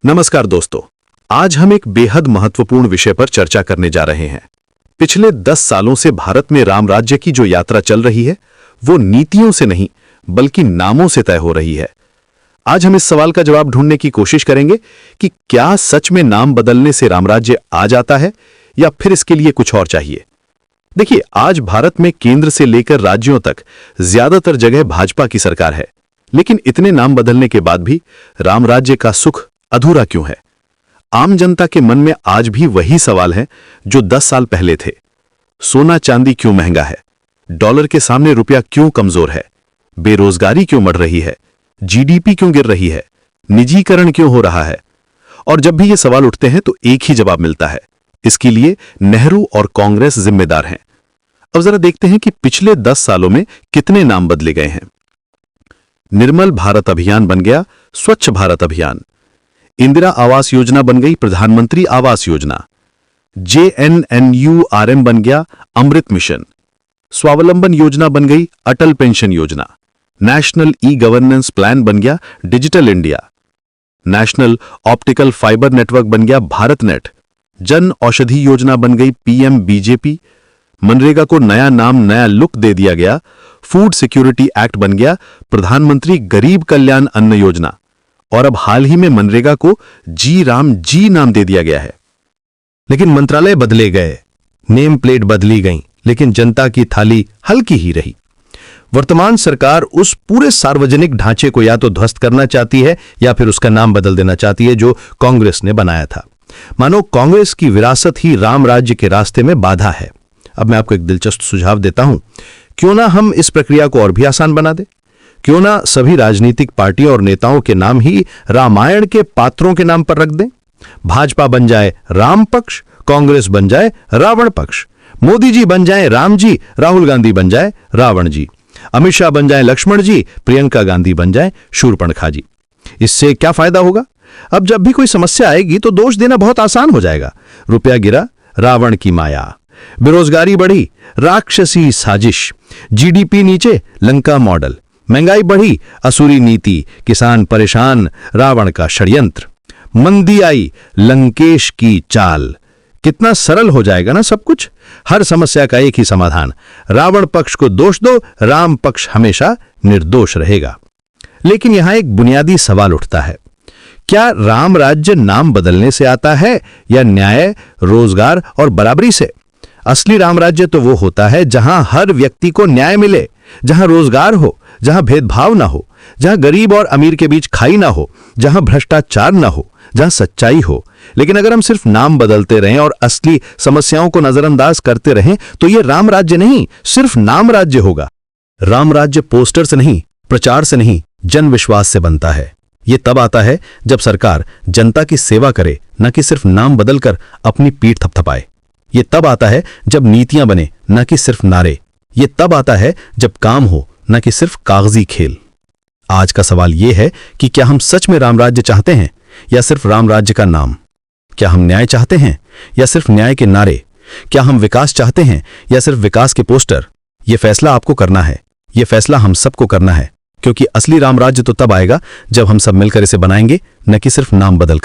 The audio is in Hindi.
नमस्कार दोस्तों, आज हम एक बेहद महत्वपूर्ण विषय पर चर्चा करने जा रहे हैं। पिछले 10 सालों से भारत में राम राज्य की जो यात्रा चल रही है वो नीतियों से नहीं बल्कि नामों से तय हो रही है। आज हम इस सवाल का जवाब ढूंढने की कोशिश करेंगे कि क्या सच में नाम बदलने से राम राज्य आ जाता है या फिर इसके लिए कुछ और चाहिए। देखिए, आज भारत में केंद्र से लेकर राज्यों तक ज्यादातर जगह भाजपा की सरकार है, लेकिन इतने नाम बदलने के बाद भी राम राज्य का सुख अधूरा क्यों है? आम जनता के मन में आज भी वही सवाल है जो 10 साल पहले थे। सोना चांदी क्यों महंगा है? डॉलर के सामने रुपया क्यों कमजोर है? बेरोजगारी क्यों बढ़ रही है? जीडीपी क्यों गिर रही है? निजीकरण क्यों हो रहा है? और जब भी ये सवाल उठते हैं तो एक ही जवाब मिलता है, इसके लिए नेहरू और कांग्रेस जिम्मेदार हैं। अब जरा देखते हैं कि पिछले 10 सालों में कितने नाम बदले गए हैं। निर्मल भारत अभियान बन गया स्वच्छ भारत अभियान। इंदिरा आवास योजना बन गई प्रधानमंत्री आवास योजना। JNNURM बन गया अमृत मिशन। स्वावलंबन योजना बन गई अटल पेंशन योजना। नेशनल ई गवर्नेंस प्लान बन गया digital India. National optical fibre network बन गया भारत नेट। जन औषधि योजना बन गई PMBJP। मनरेगा को नया नाम नया लुक दे दिया गया। फूड सिक्योरिटी एक्ट बन गया प्रधानमंत्री गरीब कल्याण अन्न योजना। और अब हाल ही में मनरेगा को जी राम जी नाम दे दिया गया है। लेकिन मंत्रालय बदले गए, नेम प्लेट बदली गई, लेकिन जनता की थाली हल्की ही रही। वर्तमान सरकार उस पूरे सार्वजनिक ढांचे को या तो ध्वस्त करना चाहती है या फिर उसका नाम बदल देना चाहती है जो कांग्रेस ने बनाया था। मानो कांग्रेस की विरासत ही राम राज्य के रास्ते में बाधा है। अब मैं आपको एक दिलचस्प सुझाव देता हूं, क्यों ना हम इस प्रक्रिया को और भी आसान बना दें? क्यों ना सभी राजनीतिक पार्टियों और नेताओं के नाम ही रामायण के पात्रों के नाम पर रख दें? भाजपा बन जाए राम पक्ष, कांग्रेस बन जाए रावण पक्ष, मोदी जी बन जाए राम जी, राहुल गांधी बन जाए रावण जी, अमित शाह बन जाए लक्ष्मण जी, प्रियंका गांधी बन जाए शूर्पणखा जी। इससे क्या फायदा होगा? अब जब भी कोई समस्या आएगी तो दोष देना बहुत आसान हो जाएगा। रुपया गिरा, रावण की माया। बेरोजगारी बढ़ी, राक्षसी साजिश। जीडीपी नीचे, लंका मॉडल। महंगाई बढ़ी, असुरी नीति। किसान परेशान, रावण का षड्यंत्र। मंदी आई, लंकेश की चाल। कितना सरल हो जाएगा ना सब कुछ। हर समस्या का एक ही समाधान, रावण पक्ष को दोष दो, राम पक्ष हमेशा निर्दोष रहेगा। लेकिन यहां एक बुनियादी सवाल उठता है, क्या राम राज्य नाम बदलने से आता है या न्याय, रोजगार और बराबरी से? असली राम राज्य तो वो होता है जहां हर व्यक्ति को न्याय मिले, जहां रोजगार हो, जहां भेदभाव ना हो, जहां गरीब और अमीर के बीच खाई ना हो, जहां भ्रष्टाचार ना हो, जहां सच्चाई हो। लेकिन अगर हम सिर्फ नाम बदलते रहें और असली समस्याओं को नजरअंदाज करते रहें तो यह राम राज्य नहीं, सिर्फ नाम राज्य होगा। राम राज्य पोस्टर से नहीं, प्रचार से नहीं, जन विश्वास से बनता है। यह तब आता है जब सरकार जनता की सेवा करे, न कि सिर्फ नाम बदलकर अपनी पीठ थपथपाए। यह तब आता है जब नीतियां बने, न कि सिर्फ नारे। यह तब आता है जब काम हो, न कि सिर्फ कागजी खेल। आज का सवाल यह है कि क्या हम सच में राम राज्य चाहते हैं या सिर्फ राम राज्य का नाम? क्या हम न्याय चाहते हैं या सिर्फ न्याय के नारे? क्या हम विकास चाहते हैं या सिर्फ विकास के पोस्टर? यह फैसला आपको करना है, यह फैसला हम सबको करना है, क्योंकि असली राम राज्य तो तब आएगा जब हम सब मिलकर इसे बनाएंगे, न कि सिर्फ नाम बदलकर।